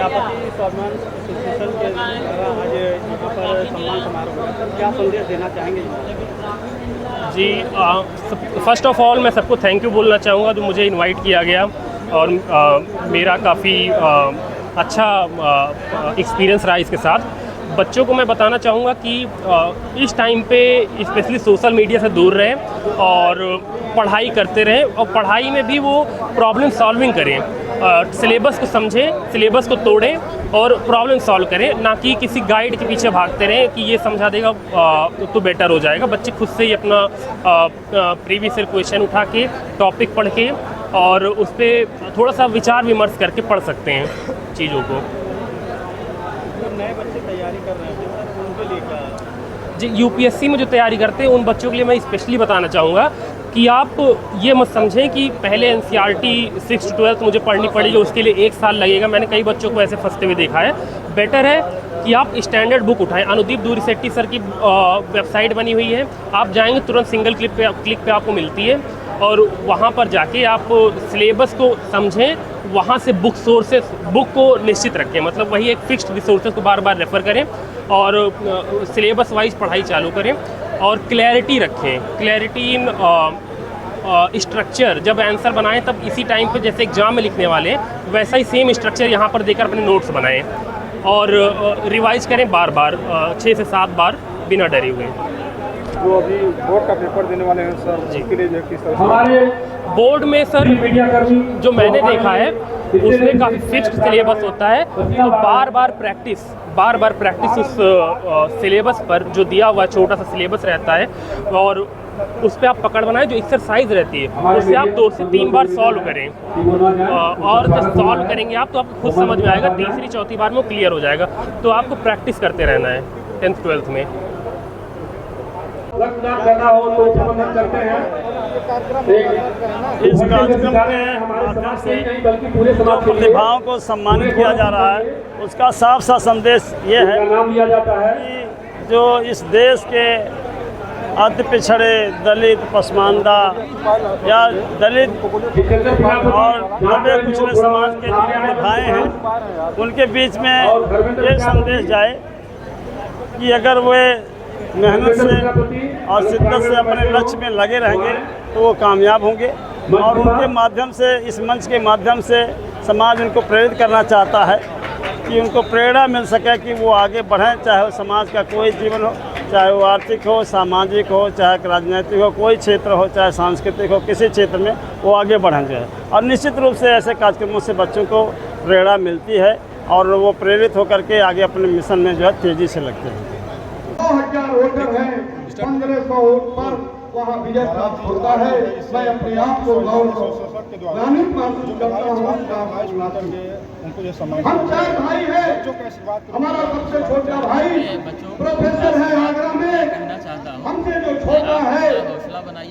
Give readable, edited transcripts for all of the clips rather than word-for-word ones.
प्रजापति स्वाभिमान एसोसिएशन के द्वारा आज यहाँ पर सम्मान समारोह हुआ, सर क्या संदेश देना चाहेंगे जी? फर्स्ट ऑफ ऑल मैं सबको थैंक यू बोलना चाहूँगा जो मुझे इनवाइट किया गया, और मेरा काफ़ी अच्छा एक्सपीरियंस रहा इसके साथ। बच्चों को मैं बताना चाहूँगा कि इस टाइम पे स्पेशली सोशल मीडिया से दूर रहें और पढ़ाई करते रहें, और पढ़ाई में भी वो प्रॉब्लम सॉल्विंग करें, सिलेबस को समझें, सिलेबस को तोड़ें और प्रॉब्लम सॉल्व करें, ना कि किसी गाइड के पीछे भागते रहें कि ये समझा देगा तो बेटर हो जाएगा। बच्चे खुद से ही अपना प्रीवियस ईयर क्वेश्चन उठा के, टॉपिक पढ़ के और उस पर थोड़ा सा विचार विमर्श करके पढ़ सकते हैं चीज़ों को। नए बच्चे तैयारी कर रहे हैं उनके लिए क्या? जी, यूपीएससी में जो तैयारी करते हैं उन बच्चों के लिए मैं स्पेशली बताना चाहूँगा कि आप ये मत समझें कि पहले एनसीईआरटी 6 to 12 मुझे पढ़नी पड़ेगी, उसके लिए 1 साल लगेगा। मैंने कई बच्चों को ऐसे फंसते हुए देखा है। बेटर है कि आप स्टैंडर्ड बुक उठाएं। अनुदीप दूरीसेट्टी सर की वेबसाइट बनी हुई है, आप जाएंगे तुरंत सिंगल क्लिक पे आपको मिलती है, और वहाँ पर जाके आप सिलेबस को समझें, वहाँ से बुक को निश्चित रखें, मतलब वही एक फिक्स्ड रिसोर्सेज को बार बार रेफ़र करें और सिलेबस वाइज पढ़ाई चालू करें और क्लैरिटी रखें। क्लैरिटी इन स्ट्रक्चर, जब आंसर बनाएं तब इसी टाइम पे जैसे एग्जाम में लिखने वाले वैसा ही सेम स्ट्रक्चर यहाँ पर देकर अपने नोट्स बनाएं और रिवाइज करें बार बार 6 से 7 बार बिना डरे हुए। जो अभी बोर्ड का पेपर देने वाले हैं सर, उसके लिए जो किस तरह हमारे बोर्ड में सर जो मैंने देखा है उसमें काफ़ी फिक्स्ड सिलेबस होता है, तो बार बार प्रैक्टिस उस सिलेबस पर जो दिया हुआ छोटा सा सिलेबस रहता है और उस पर आप पकड़ बनाएं। जो एक्सरसाइज रहती है उससे आप 2 से 3 बार सॉल्व करें, और जब सॉल्व करेंगे आप तो आपको खुद समझ में आएगा, तीसरी चौथी बार में वो क्लियर हो जाएगा। तो आपको प्रैक्टिस करते रहना है 10th 12th में। करना हो तो संबोधन करते हैं। इस कार्यक्रम के माध्यम से जो प्रतिभाओं को सम्मानित किया जा रहा है उसका साफ सा संदेश ये है कि जो इस देश के अति पिछड़े, दलित, पसमानदा या दलित और दबे कुचले समाज के जो प्रतिभाएँ हैं उनके बीच में ये संदेश जाए कि अगर वे मेहनत से और शिद्दत से अपने लक्ष्य में लगे रहेंगे तो वो कामयाब होंगे। और उनके माध्यम से, इस मंच के माध्यम से समाज उनको प्रेरित करना चाहता है कि उनको प्रेरणा मिल सके कि वो आगे बढ़ें, चाहे वो समाज का कोई जीवन हो, चाहे वो आर्थिक हो, सामाजिक हो, चाहे राजनीतिक हो, कोई क्षेत्र हो, चाहे सांस्कृतिक हो, किसी क्षेत्र में वो आगे बढ़ें जो है। और निश्चित रूप से ऐसे कार्यक्रमों से बच्चों को प्रेरणा मिलती है और वो प्रेरित होकर के आगे अपने मिशन में जो है तेज़ी से लगते हैं। 2000 वोटर हैं, 1500 वोट पर वहाँ विजय प्राप्त होता है। मैं अपने आप को गौरवान्वित महसूस करता हूँ। हम 4 भाई हैं, हमारा सबसे छोटा भाई प्रोफेसर है आगरा में, हमसे जो छोटा है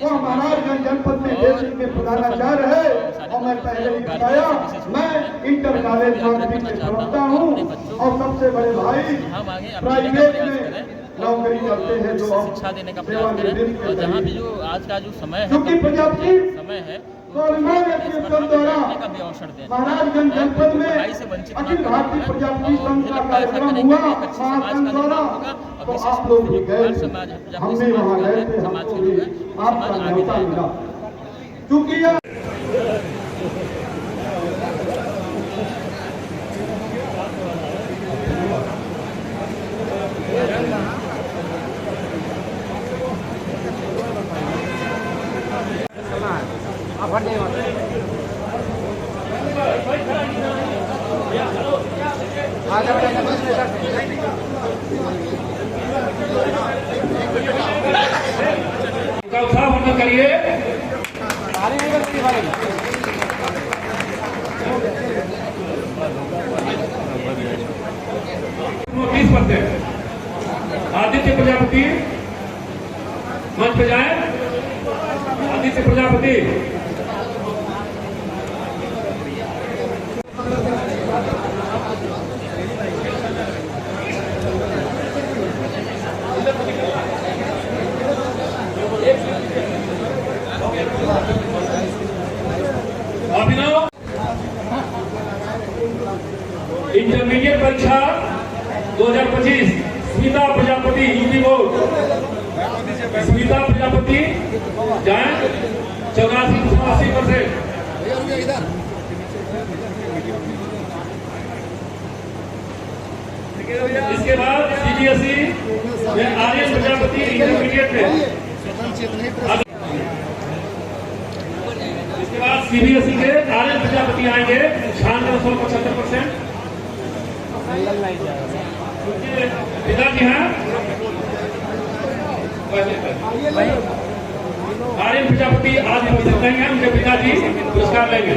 वो महाराजगंज जनपद में देश में प्रधानाचार्य है। और मैं पहले ही बताया, मैं इंटर कॉलेज मार्केटिंग में पढ़ता हूँ और सबसे बड़े भाई प्राइवेट में नौकरी करते हैं, जो शिक्षा देने का प्रयास करें। और जहाँ भी जो आज का जो समय है, समय है का भी अवसर दें, महाराजगंज जनपद में पढ़ाई से वंचित ना अखिल भारतीय प्रजापति संघ का कार्यक्रम हुआ, एक अच्छे समाज का निर्माण होगा और विशेष रूप से जो कुमार समाज है, प्रजापति समाज के लोग हैं, समाज आगे जाएगा। क्योंकि उत्साहवर्धन करिए। आदित्य प्रजापति मंच पे जाए। आदित्य प्रजापति इंटरमीडिएट परीक्षा 2025 स्मिता प्रजापति यूपी बोर्ड। स्मिता प्रजापति जाए 84% इसके बाद सीबीएसई में आर्यन प्रजापति इंटरमीडिएट में। इसके बाद सीबीएसई के आर्यन प्रजापति आएंगे 96.75%। पिताजी हैं आर्यन प्रजापति आज उपस्थित नहीं है, उनके पिताजी पुरस्कार लेंगे।